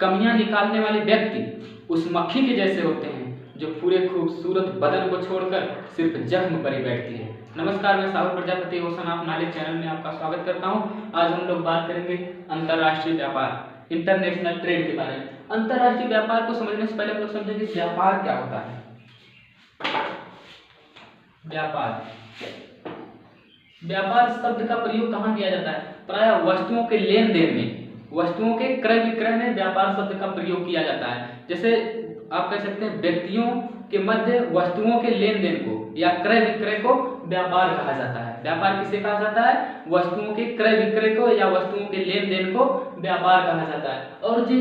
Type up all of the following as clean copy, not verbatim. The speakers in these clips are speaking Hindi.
कमियां निकालने वाले व्यक्ति उस मक्खी के जैसे होते हैं जो पूरे खूबसूरत बदन को छोड़कर सिर्फ जख्म पर ही बैठती है। नमस्कार, मैं Sahul Prajapati ocean of knowledge channel में आपका स्वागत करता हूं। आज हम लोग बात करेंगे अंतर्राष्ट्रीय व्यापार, इंटरनेशनल ट्रेड के बारे में। अंतर्राष्ट्रीय व्यापार को समझने से पहले हम लोग समझेंगे व्यापार क्या होता है। व्यापार शब्द का प्रयोग कहाँ किया जाता है? प्रायः वस्तुओं के लेन देन में, वस्तुओं के क्रय विक्रय में व्यापार शब्द का प्रयोग किया जाता है। जैसे आप कह सकते हैं व्यक्तियों के मध्य वस्तुओं के लेन देन को या क्रय विक्रय को व्यापार कहा जाता है। व्यापार किसे कहा जाता है? वस्तुओं के क्रय विक्रय को या वस्तुओं के लेन देन को व्यापार कहा जाता है। और जी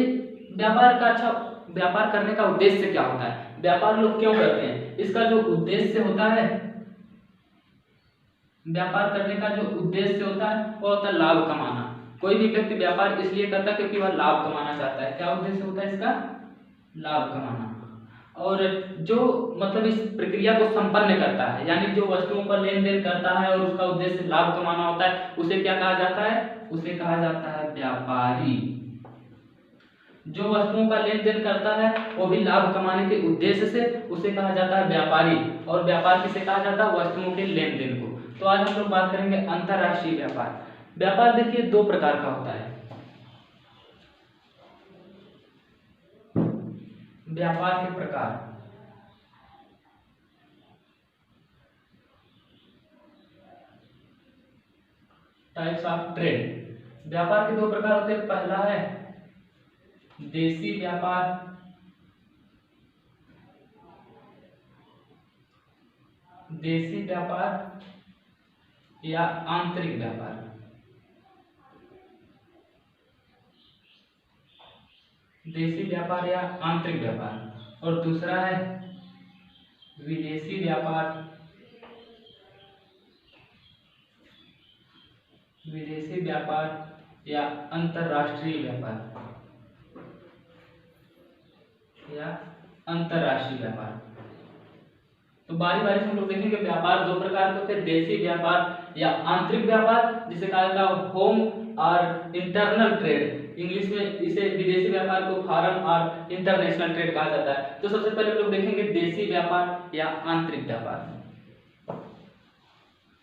व्यापार करने का उद्देश्य क्या होता है? व्यापार लोग क्यों करते हैं? इसका जो उद्देश्य होता है, व्यापार करने का जो उद्देश्य होता है वो होता है लाभ कमाना। कोई भी व्यक्ति व्यापार इसलिए करता है क्योंकि वह लाभ कमाना चाहता है। क्या उद्देश्य होता है इसका? लाभ कमाना। और जो मतलब इस प्रक्रिया को संपन्न करता है, यानी जो वस्तुओं पर लेन देन करता है और उसका उद्देश्य लाभ कमाना होता है, उसे क्या कहा जाता है? उसे कहा जाता है व्यापारी। जो वस्तुओं का लेन देन करता है वो भी लाभ कमाने के उद्देश्य से, उसे कहा जाता है व्यापारी। और व्यापार किसे कहा जाता है? वस्तुओं के लेन देन को। तो आज हम लोग बात करेंगे अंतर्राष्ट्रीय व्यापार। व्यापार देखिए दो प्रकार का होता है। व्यापार के प्रकार, टाइप्स ऑफ ट्रेड। व्यापार के दो प्रकार होते हैं। पहला है देशी व्यापार, देशी व्यापार या आंतरिक व्यापार। देशी व्यापार या आंतरिक व्यापार। और दूसरा है विदेशी व्यापार, विदेशी व्यापार या अंतर्राष्ट्रीय व्यापार या अंतर्राष्ट्रीय व्यापार। तो बारी बारी से हम लोग देखेंगे व्यापार दो प्रकार के होते हैं, देशी व्यापार या आंतरिक व्यापार, जिसे कहा जाता है होम और इंटरनल ट्रेड। इंग्लिश में इसे विदेशी व्यापार को फॉरेन और इंटरनेशनल ट्रेड कहा जाता है। तो सबसे पहले हम लोग देखेंगे देशी व्यापार या आंतरिक व्यापार।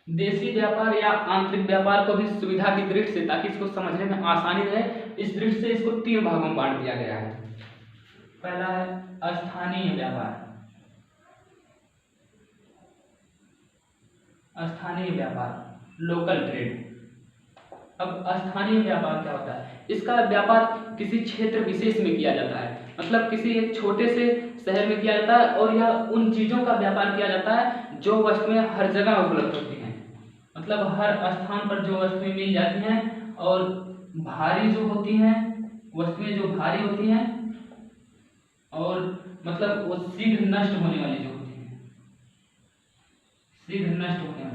देशी व्यापार या आंतरिक व्यापार को भी सुविधा की दृष्टि से, ताकि इसको समझने में आसानी रहे, इस दृष्टि से इसको तीन भागों में बांट दिया गया है। पहला है स्थानीय व्यापार। स्थानीय व्यापार, लोकल ट्रेड। अब स्थानीय व्यापार क्या होता है? इसका व्यापार किसी क्षेत्र विशेष में किया जाता है, मतलब किसी एक छोटे से शहर में किया जाता है, और यह उन चीजों का व्यापार किया जाता है जो वस्तुएं हर जगह उपलब्ध होती हैं। मतलब हर स्थान पर जो वस्तुएं मिल जाती हैं, और भारी जो होती हैं, वस्तुएं जो भारी होती हैं, और मतलब वो शीघ्र नष्ट होने वाली जो होती हैं, शीघ्र नष्ट होने वाली।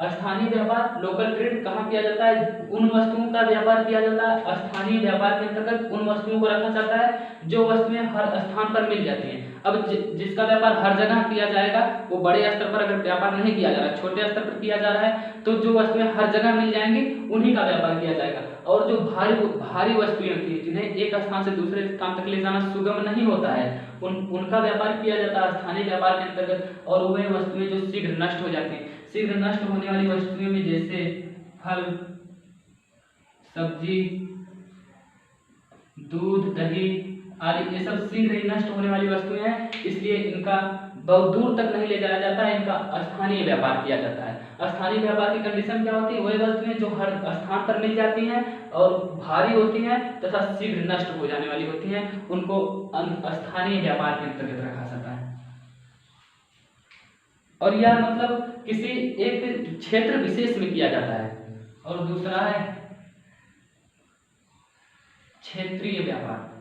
स्थानीय व्यापार, लोकल ट्रेड, कहाँ किया जाता है? उन वस्तुओं का व्यापार किया जाता है। स्थानीय व्यापार के अंतर्गत उन वस्तुओं को रखा जाता है जो वस्तुएं हर स्थान पर मिल जाती हैं। अब जिसका व्यापार हर जगह किया जाएगा, वो बड़े स्तर पर अगर व्यापार नहीं किया जा रहा है, छोटे स्तर पर किया जा रहा है, तो जो वस्तुएं हर जगह मिल जाएंगी उन्हीं का व्यापार किया जाएगा। और जो भारी वस्तुएं होती है, जिन्हें एक स्थान से दूसरे स्थान तक ले जाना सुगम नहीं होता है, उनका व्यापार किया जाता है स्थानीय व्यापार के अंतर्गत। और वे वस्तुएं जो शीघ्र नष्ट हो जाती हैं, शीघ्र नष्ट होने वाली वस्तुओं में जैसे फल, सब्जी, दूध, दही आदि, ये सब शीघ्र ही नष्ट होने वाली वस्तुएं हैं, इसलिए इनका बहुत दूर तक नहीं ले जाया जाता है, इनका स्थानीय व्यापार किया जाता है। स्थानीय व्यापार की कंडीशन क्या होती है? वही वस्तुएं जो हर स्थान पर मिल जाती हैं और भारी होती हैं तथा शीघ्र नष्ट हो जाने वाली होती हैं, उनको स्थानीय व्यापार के अंतर्गत रखा जाता है। और यह मतलब किसी एक क्षेत्र विशेष में किया जाता है। और दूसरा है क्षेत्रीय व्यापार,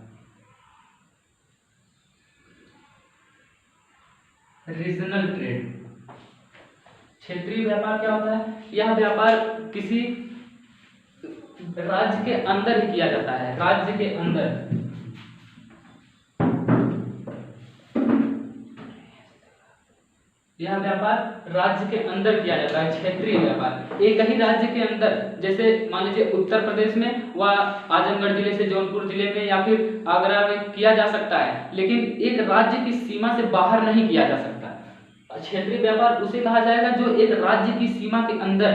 रीजनल ट्रेड। क्षेत्रीय व्यापार क्या होता है? यह व्यापार किसी राज्य के अंदर ही किया जाता है, राज्य के अंदर। यह व्यापार राज्य के अंदर किया जाता है, क्षेत्रीय व्यापार। एक ही राज्य के अंदर, जैसे मान लीजिए उत्तर प्रदेश में व आजमगढ़ जिले से जौनपुर जिले में या फिर आगरा में किया जा सकता है, लेकिन एक राज्य की सीमा से बाहर नहीं किया जा सकता। क्षेत्रीय व्यापार उसे कहा जाएगा जो एक राज्य की सीमा के अंदर,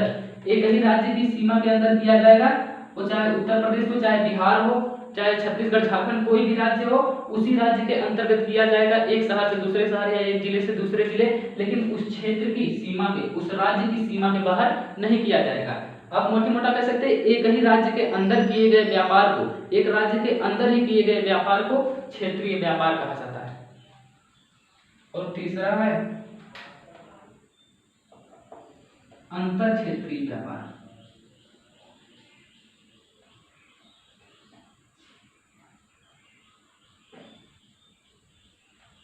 एक ही राज्य की सीमा के अंदर किया जाएगा, वो चाहे उत्तर प्रदेश हो, चाहे बिहार हो, चाहे छत्तीसगढ़, झारखंड, कोई भी राज्य हो, उसी राज्य के अंतर्गत किया जाएगा, एक शहर से दूसरे शहर या एक जिले से दूसरे जिले, लेकिन उस क्षेत्र की सीमा के, उस राज्य की सीमा के बाहर नहीं किया जाएगा। आप मोटी मोटा कह सकते हैं एक ही राज्य के अंदर किए गए व्यापार को, एक राज्य के अंदर ही किए गए व्यापार को क्षेत्रीय व्यापार कहा जाता है। और तीसरा है अंतर क्षेत्रीय व्यापार।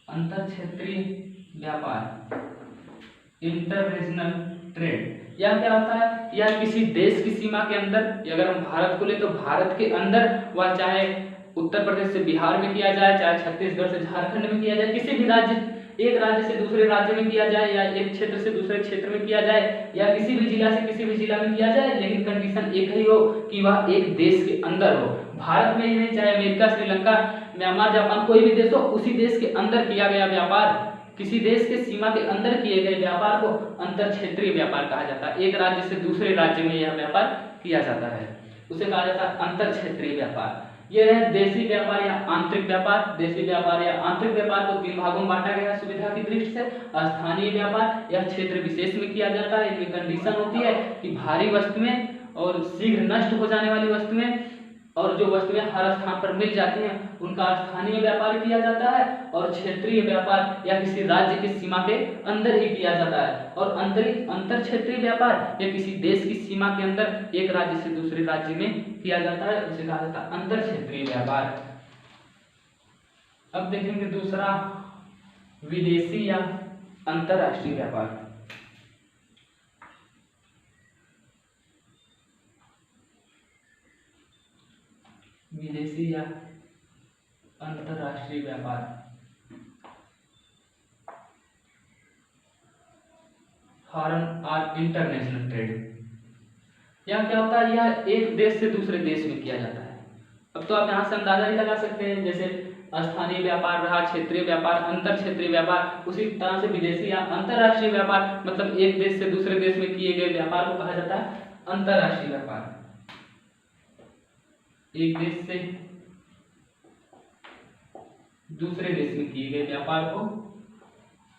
अंतर क्षेत्रीय व्यापार, इंटर रीजनल ट्रेड, यह क्या होता है? यह किसी देश की सीमा के अंदर, अगर हम भारत को ले तो भारत के अंदर, वह चाहे उत्तर प्रदेश से बिहार में किया जाए, चाहे छत्तीसगढ़ से झारखंड में किया जाए, किसी भी राज्य, एक राज्य से दूसरे राज्य में किया जाए, या एक क्षेत्र से दूसरे क्षेत्र में किया जाए, या किसी भी जिला से किसी भी जिला में किया जाए, लेकिन कंडीशन एक ही हो कि वह एक देश के अंदर हो। भारत में ही नहीं, चाहे अमेरिका, श्रीलंका, म्यांमार, जापान, कोई भी देश हो, उसी देश के अंदर किया गया व्यापार, किसी देश के सीमा के अंदर किए गए व्यापार को अंतर क्षेत्रीय व्यापार कहा जाता है। एक राज्य से दूसरे राज्य में यह व्यापार किया जाता है, उसे कहा जाता है अंतर क्षेत्रीय व्यापार। यह है देशी व्यापार या आंतरिक व्यापार। देशी व्यापार या आंतरिक व्यापार को 3 भागों में बांटा गया है सुविधा की दृष्टि से। स्थानीय व्यापार यह क्षेत्र विशेष में किया जाता है, इनमें कंडीशन होती है कि भारी वस्तुएं और शीघ्र नष्ट हो जाने वाली वस्तुएं, और जो वस्तुएं हर स्थान पर मिल जाती हैं, उनका स्थानीय व्यापार किया जाता है। और क्षेत्रीय व्यापार या किसी राज्य की सीमा के अंदर ही किया जाता है। और अंतर क्षेत्रीय व्यापार या किसी देश की सीमा के अंदर एक राज्य से दूसरे राज्य में किया जाता है, उसे कहा जाता है अंतर क्षेत्रीय व्यापार। अब देखेंगे दूसरा, विदेशी या अंतरराष्ट्रीय व्यापार। विदेशी या अंतरराष्ट्रीय व्यापार, फॉरेन और इंटरनेशनल ट्रेड। यह क्या होता है? यह एक देश से दूसरे देश में किया जाता है। अब तो आप यहाँ से अंदाजा ही लगा सकते हैं, जैसे स्थानीय व्यापार रहा, क्षेत्रीय व्यापार, अंतर क्षेत्रीय व्यापार, उसी तरह से विदेशी या अंतरराष्ट्रीय व्यापार, मतलब एक देश से दूसरे देश में किए गए व्यापार को कहा जाता है अंतरराष्ट्रीय व्यापार। एक देश से दूसरे देश में किए गए व्यापार को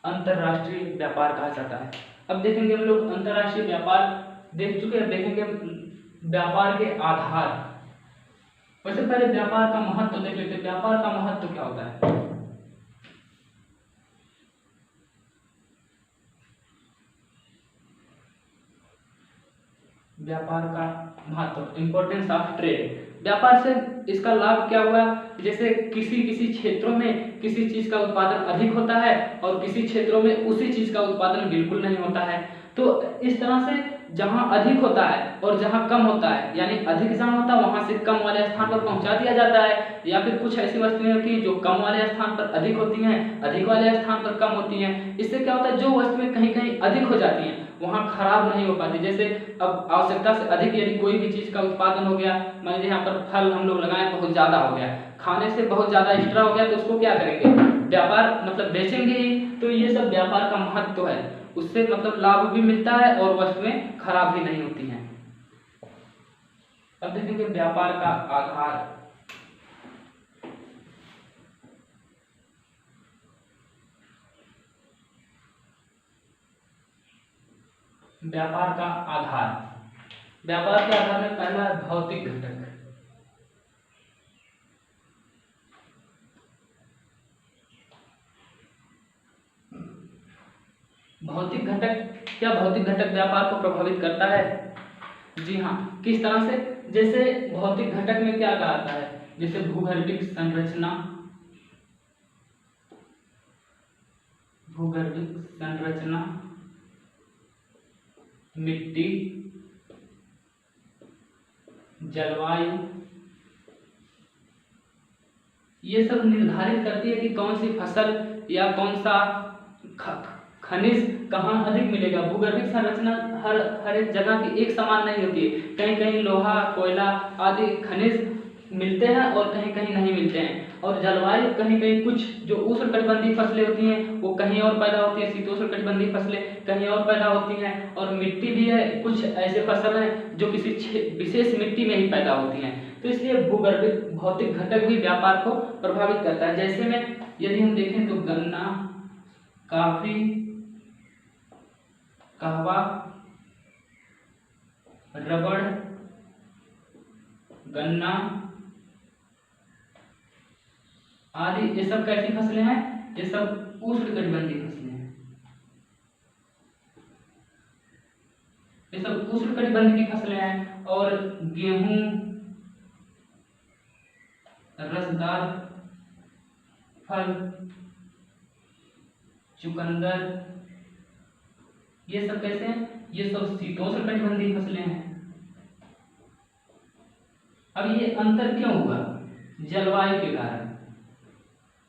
अंतरराष्ट्रीय व्यापार कहा जाता है। अब देखेंगे हम लोग अंतरराष्ट्रीय व्यापार देख चुके हैं, देखेंगे व्यापार के आधार। वैसे पहले व्यापार का महत्व देख लेते हैं। व्यापार का महत्व क्या होता है? व्यापार का महत्व, इंपॉर्टेंस ऑफ ट्रेड। व्यापार से इसका लाभ क्या हुआ? जैसे किसी किसी क्षेत्रों में किसी चीज का उत्पादन अधिक होता है और किसी क्षेत्रों में उसी चीज का उत्पादन बिल्कुल नहीं होता है। तो इस तरह से जहां अधिक होता है और जहां कम होता है, यानी अधिक जहां होता है वहां से कम वाले स्थान पर पहुंचा दिया जाता है, या फिर कुछ ऐसी वस्तुएं होती हैं जो कम वाले स्थान पर अधिक होती हैं, अधिक वाले स्थान पर कम होती हैं। इससे क्या होता है? जो वस्तुएं कहीं कहीं अधिक हो जाती हैं वहां खराब नहीं हो पाती। जैसे अब आवश्यकता से अधिक यदि कोई भी चीज का उत्पादन हो गया, मान लीजिए यहाँ पर फल हम लोग लगाए, बहुत ज्यादा हो गया, खाने से बहुत ज्यादा एक्स्ट्रा हो गया, तो उसको क्या करेंगे? व्यापार, मतलब बेचेंगे ही। तो ये सब व्यापार का महत्व है, उससे मतलब लाभ भी मिलता है और वस्तुएं खराब भी नहीं होती हैं। अब देखेंगे व्यापार का आधार। व्यापार का आधार, व्यापार के आधार में पहला है भौतिक घटक। भौतिक घटक, क्या भौतिक घटक व्यापार को प्रभावित करता है? जी हाँ, किस तरह से? जैसे भौतिक घटक में क्या कहा जाता है? जैसे भूगर्भिक संरचना, भूगर्भिक संरचना, मिट्टी, जलवायु, ये सब निर्धारित करती है कि कौन सी फसल या कौन सा खनिज कहाँ अधिक मिलेगा। भूगर्भिक संरचना हर एक जगह की एक समान नहीं होती है। कहीं कहीं लोहा, कोयला आदि खनिज मिलते हैं और कहीं कहीं नहीं मिलते हैं। और जलवायु कहीं कहीं कुछ जो उष्णकटिबंधीय फसलें होती हैं वो कहीं और पैदा होती है, शीतोष्णकटिबंधीय फसलें कहीं और पैदा होती हैं। और मिट्टी भी है, कुछ ऐसे फसल हैं जो किसी विशेष मिट्टी में ही पैदा होती हैं। तो इसलिए भूगर्भिक भौतिक घटक भी व्यापार को प्रभावित करता है। जैसे में यदि हम देखें तो गन्ना, कॉफी, कहवा, रबड़, गन्ना आदि ये सब कैसी फसलें हैं? ये सब उष्णकटिबंधीय फसलें हैं। ये सब उष्णकटिबंधीय की फसलें हैं। और गेहूं, रसदार फल, चुकंदर, ये सब कैसे हैं? ये सब शीतोष्णकटिबंधीय फसलें हैं। अब ये अंतर क्यों हुआ? जलवायु के कारण।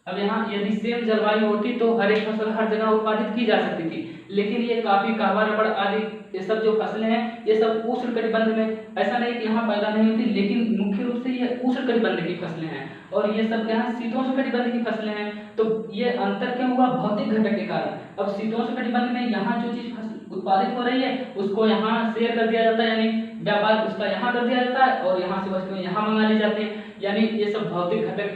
अब यहाँ यदि सेम जलवायु होती तो हर एक फसल हर जगह उत्पादित की जा सकती थी, लेकिन ये कॉफी, कहवा, रबड़ आदि ये सब जो फसलें हैं ये सब उष्णकटिबंध में, ऐसा नहीं कि यहाँ पैदा नहीं होती, लेकिन मुख्य रूप से ये उष्णकटिबंध की फसलें हैं। और ये सब क्या है? शीतोष्णकटिबंध की फसलें हैं। तो ये अंतर क्यों हुआ? भौतिक घटक के कारण। अब शीतोष्णकटिबंध में यहाँ जो चीज उत्पादित हो रही है उसको यहाँ शेयर कर दिया जाता है, यानी व्यापार उसका यहाँ कर दिया जाता है और यहाँ से वस्तुएं यहाँ मंगा ली जाती है। यानी ये सब भौतिक घटक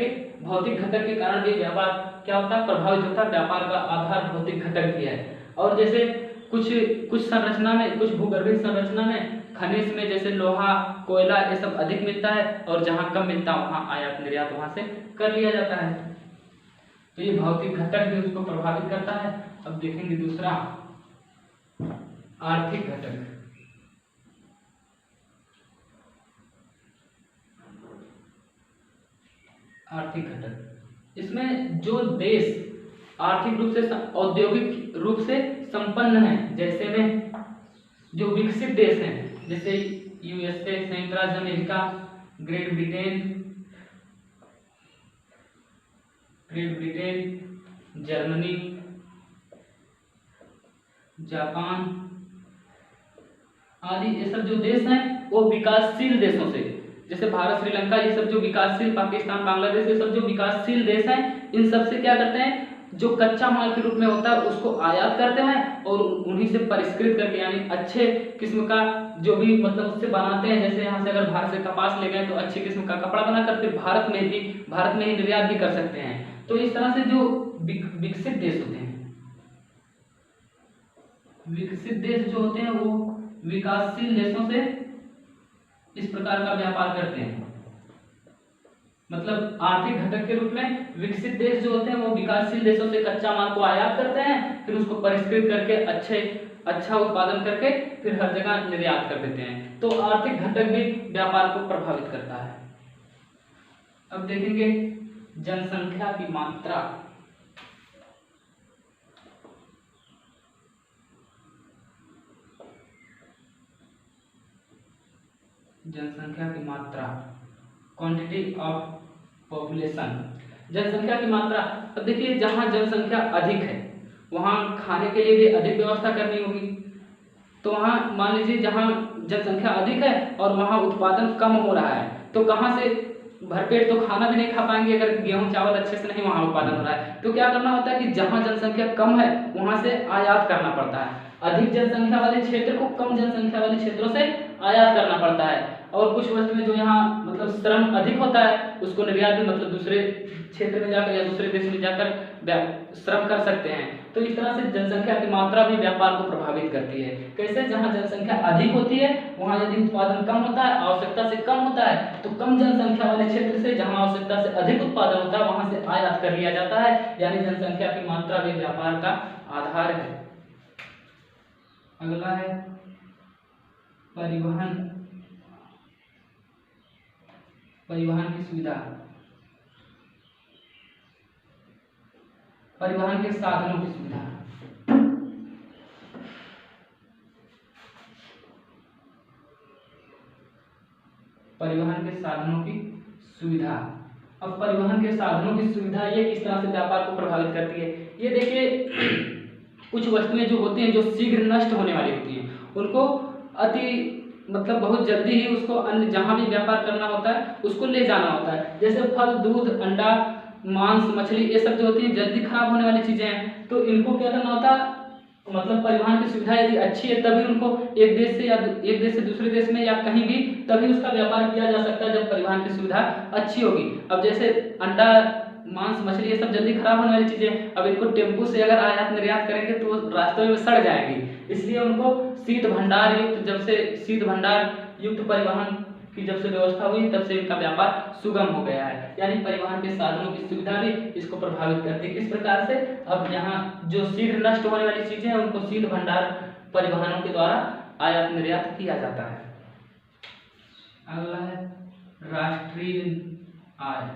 के कारण भी व्यापार क्या होता है? प्रभावित होता है। व्यापार का आधार भौतिक घटक भी है। और जैसे कुछ संरचना में, कुछ भूगर्भिक संरचना में खनिज में जैसे लोहा, कोयला ये सब अधिक मिलता है और जहाँ कम मिलता है वहाँ आयात निर्यात वहाँ से कर लिया जाता है। तो ये भौतिक घटक भी उसको प्रभावित करता है। अब देखेंगे दूसरा, आर्थिक घटक। आर्थिक घटक, इसमें जो देश आर्थिक रूप से, औद्योगिक रूप से संपन्न है, जैसे में जो विकसित देश हैं, जैसे यूएसए, संयुक्त राज्य America, great Britain, Germany, Japan आदि ये सब जो देश हैं वो विकासशील देशों से, जैसे भारत, श्रीलंका, ये सब जो विकासशील, पाकिस्तान, बांग्लादेश, ये सब जो विकासशील देश हैं, इन सब से क्या करते हैं? जो कच्चा माल के रूप में होता है उसको आयात करते हैं और उन्हीं से परिष्कृत करके, यानी अच्छे किस्म का जो भी मतलब उससे बनाते हैं। जैसे यहाँ से अगर भारत से कपास ले गए तो अच्छी किस्म का कपड़ा बनाकर फिर भारत में ही निर्यात भी कर सकते हैं। तो इस तरह से जो विकसित देश होते हैं, विकसित देश जो होते हैं वो विकासशील देशों से इस प्रकार का व्यापार करते हैं। मतलब आर्थिक घटक के रूप में विकसित देश जो होते हैं वो विकासशील देशों से कच्चा माल को आयात करते हैं, फिर उसको परिष्कृत करके अच्छा उत्पादन करके फिर हर जगह निर्यात कर देते हैं। तो आर्थिक घटक भी व्यापार को प्रभावित करता है। अब देखेंगे जनसंख्या की मात्रा। जनसंख्या की मात्रा, क्वांटिटी ऑफ पॉपुलेशन। जनसंख्या की मात्रा, अब देखिए जहाँ जनसंख्या अधिक है वहाँ खाने के लिए भी अधिक व्यवस्था करनी होगी। तो वहाँ मान लीजिए जहाँ जनसंख्या अधिक है और वहाँ उत्पादन कम हो रहा है, तो कहाँ से भरपेट तो खाना भी नहीं खा पाएंगे अगर गेहूं चावल अच्छे से नहीं वहाँ उत्पादन हो रहा है। तो क्या करना होता है कि जहाँ जनसंख्या कम है वहाँ से आयात करना पड़ता है। अधिक जनसंख्या वाले क्षेत्र को कम जनसंख्या वाले क्षेत्रों से आयात करना पड़ता है। और कुछ वस्तुएं जो यहाँ मतलब श्रम अधिक होता है उसको निर्यात भी मतलब दूसरे क्षेत्र में जाकर या दूसरे देश में जाकर श्रम कर सकते हैं। तो इस तरह से जनसंख्या की मात्रा भी व्यापार को प्रभावित करती है। कैसे? जहाँ जनसंख्या अधिक होती है वहाँ यदि उत्पादन कम होता है, आवश्यकता से कम होता है, तो कम जनसंख्या वाले क्षेत्र से जहाँ आवश्यकता से अधिक उत्पादन होता है वहाँ से आयात कर लिया जाता है। यानी जनसंख्या की मात्रा भी व्यापार का आधार है। अगला है परिवहन की सुविधा, परिवहन के साधनों की सुविधा। परिवहन के साधनों की सुविधा। अब परिवहन के साधनों की सुविधा ये किस तरह से व्यापार को प्रभावित करती है? ये देखिए कुछ वस्तुएं जो होती हैं जो शीघ्र नष्ट होने वाली होती हैं, उनको अति मतलब बहुत जल्दी ही उसको अन्य जहाँ भी व्यापार करना होता है उसको ले जाना होता है। जैसे फल, दूध, अंडा, मांस, मछली, ये सब जो होती है जल्दी खराब होने वाली चीजें हैं, तो इनको क्या करना होता है, मतलब परिवहन की सुविधा यदि अच्छी है तभी उनको एक देश से दूसरे देश में या कहीं भी तभी उसका व्यापार किया जा सकता है, जब परिवहन की सुविधा अच्छी होगी। अब जैसे अंडा, मांस, मछली, ये सब जल्दी खराब होने वाली चीजें, अब इनको टेम्पू से अगर आयात निर्यात करेंगे तो रास्ते में सड़ जाएंगी, इसलिए उनको शीत भंडार युक्त, जब से शीत भंडार युक्त परिवहन की जब से व्यवस्था हुई तब से इनका व्यापार सुगम हो गया है। यानी परिवहन के साधनों की सुविधा भी इसको प्रभावित करती है। किस प्रकार से, अब यहाँ जो शीघ्र नष्ट होने वाली चीजें हैं उनको शीत भंडार परिवहनों के द्वारा आयात निर्यात किया जाता है। अगला है राष्ट्रीय आय।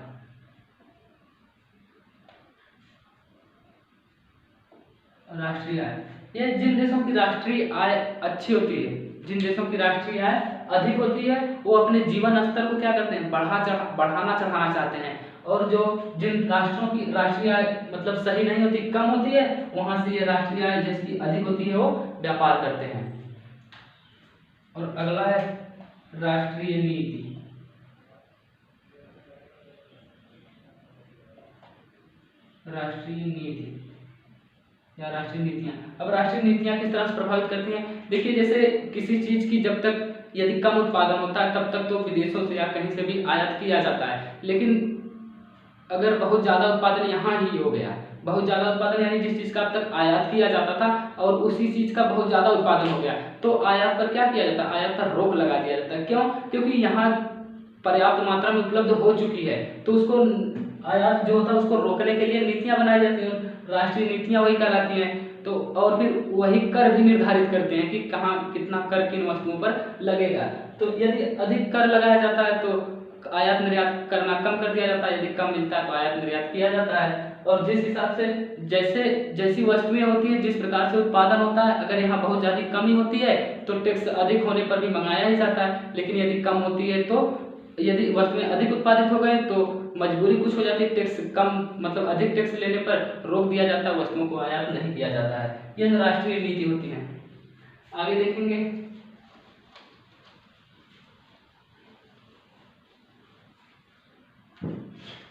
राष्ट्रीय आय, ये जिन देशों की राष्ट्रीय आय अच्छी होती है, जिन देशों की राष्ट्रीय आय अधिक होती है, वो अपने जीवन स्तर को क्या करते हैं, बढ़ाना चढ़ाना चाहते हैं, और जो जिन राष्ट्रों की राष्ट्रीय आय मतलब सही नहीं होती, कम होती है, वहां से ये राष्ट्रीय आय जिसकी अधिक होती है वो व्यापार करते हैं। और अगला है राष्ट्रीय नीति। राष्ट्रीय नीति या राष्ट्रीय नीतियां। अब राष्ट्रीय नीतियां किस तरह से प्रभावित करती हैं, देखिए जैसे किसी चीज की जब तक यदि कम उत्पादन होता है तब तक तो विदेशों से या कहीं से भी आयात किया जाता है, लेकिन अगर बहुत ज्यादा उत्पादन यहाँ ही हो गया, बहुत ज्यादा उत्पादन यानी जिस चीज का अब तक आयात किया जाता था और उसी चीज का बहुत ज्यादा उत्पादन हो गया, तो आयात पर क्या किया जाता है, आयात पर रोक लगा दिया जाता है। क्यों? क्योंकि यहाँ पर्याप्त मात्रा में उपलब्ध हो चुकी है, तो उसको आयात जो होता है उसको रोकने के लिए नीतियां बनाई जाती हैं, राष्ट्रीय नीतियां वही कहलाती हैं। तो और फिर वही कर भी निर्धारित करते हैं कि कहाँ कितना कर किन वस्तुओं पर लगेगा। तो यदि अधिक कर लगाया जाता है तो आयात निर्यात करना कम कर दिया जाता है, यदि कम मिलता है तो आयात निर्यात किया जाता है। और जिस हिसाब से जैसी वस्तुएं होती हैं, जिस प्रकार से उत्पादन होता है, अगर यहाँ बहुत ज़्यादा कमी होती है तो टैक्स अधिक होने पर भी मंगाया ही जाता है, लेकिन यदि कम होती है तो यदि वस्तुएं अधिक उत्पादित हो गए तो मजबूरी कुछ हो जाती है, टैक्स कम मतलब अधिक टैक्स लेने पर रोक दिया जाता है, वस्तुओं को आयात नहीं किया जाता है। यह राष्ट्रीय नीति होती है। आगे देखेंगे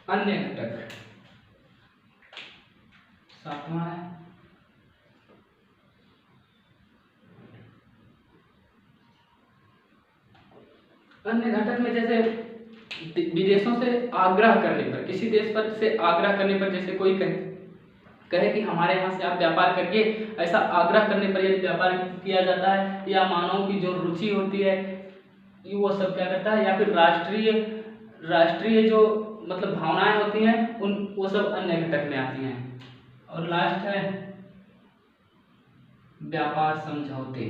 अन्य घटक। सातवां है अन्य घटक में जैसे विदेशों से आग्रह करने पर, किसी देश पर से आग्रह करने पर, जैसे कोई कहे कि हमारे यहाँ से आप व्यापार करिए, ऐसा आग्रह करने पर यदि व्यापार किया जाता है, या मानव की जो रुचि होती है वो सब क्या करता है, या फिर राष्ट्रीय जो मतलब भावनाएं होती हैं उन वो सब अन्य घटक में आती हैं। और लास्ट है व्यापार समझौते।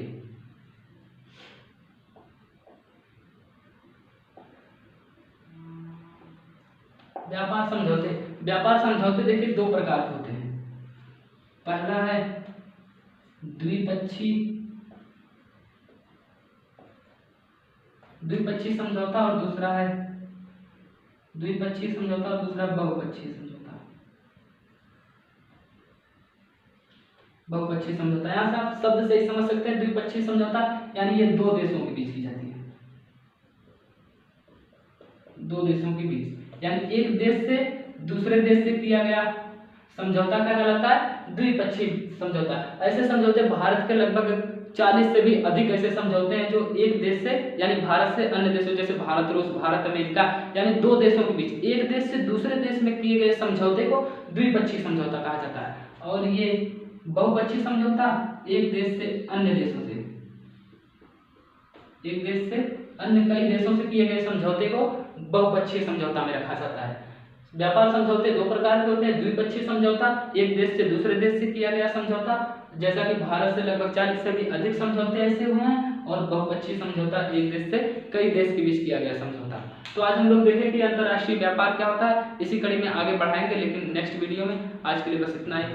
व्यापार समझौते देखिए दो प्रकार के होते हैं। पहला है द्विपक्षीय समझौता और दूसरा है बहुपक्षीय समझौता। बहुपक्षीय समझौता यहाँ से आप शब्द से ही समझ सकते हैं, द्विपक्षीय समझौता यानी ये दो देशों के बीच की जाती है, दो देशों के बीच, यानी एक देश से दूसरे देश से किया गया समझौता क्या कहलाता है, द्विपक्षीय समझौता। ऐसे समझौते भारत के लगभग 40 से भी अधिक ऐसे समझौते हैं जो एक देश से यानी भारत से अन्य देशों जैसे भारत रूस, भारत अमेरिका यानी दो देशों के बीच एक देश से दूसरे देश में किए गए समझौते को द्विपक्षीय समझौता कहा जाता है। और ये बहुपक्षीय समझौता एक देश से अन्य देशों से, एक देश से अन्य कई देशों से किए गए समझौते को बहुपक्षीय समझौता में रखा जाता है। व्यापार समझौते दो प्रकार के होते हैं, द्विपक्षीय समझौता एक देश से दूसरे देश से किया गया समझौता, जैसा कि भारत से लगभग 40 से भी अधिक समझौते ऐसे हुए हैं, और बहुपक्षीय समझौता एक देश से कई देश के बीच किया गया समझौता। तो आज हम लोग देखें कि अंतर्राष्ट्रीय व्यापार क्या होता है, इसी कड़ी में आगे बढ़ाएंगे, लेकिन नेक्स्ट वीडियो में। आज के लिए बस इतना ही।